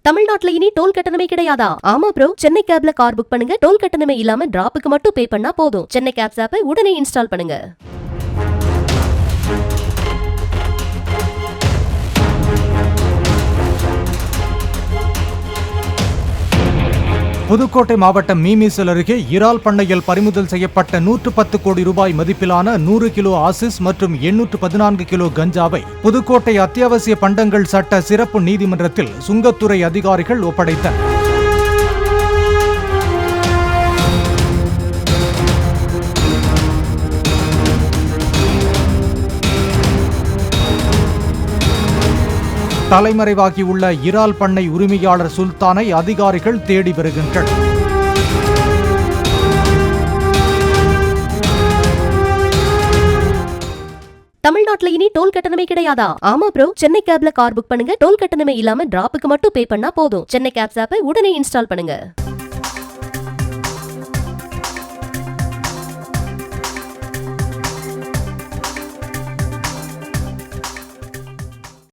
தமிழ்நாட்டுல இனி டோல் கட்டணமே கிடையாதா? ஆமா ப்ரோ, சென்னை கேப்ல கார் புக் பண்ணுங்க. டோல் கட்டணமே இல்லாம டிராப்புக்கு மட்டும் பே பண்ணா போதும். சென்னை கேப்ஸ் ஆப்பை உடனே இன்ஸ்டால் பண்ணுங்க. புதுக்கோட்டை மாவட்டம் மீமிசல் அருகே இறால் பண்ணையில் பறிமுதல் செய்யப்பட்ட 110 கோடி ரூபாய் மதிப்பிலான 100 கிலோ ஆசிஸ் மற்றும் 814 கிலோ கஞ்சாவை புதுக்கோட்டை அத்தியாவசிய பண்டங்கள் சட்ட சிறப்பு நீதிமன்றத்தில் சுங்கத்துறை அதிகாரிகள் ஒப்படைத்தனர். தலைமறைவாகியுள்ள இறால் பண்ணை உரிமையாளர் சுல்தானை அதிகாரிகள் தேடி வருகின்றனர். தமிழ்நாட்டுல இனி டோல் கட்டணமே கிடையாதா? ஆமா ப்ரோ, சென்னை கேப்ல கார் புக் பண்ணுங்க. டோல் கட்டணமே இல்லாம டிராப்புக்கு மட்டும் பே பண்ணா போதும். சென்னை கேப்ஸ் ஆப்பை உடனே இன்ஸ்டால் பண்ணுங்க.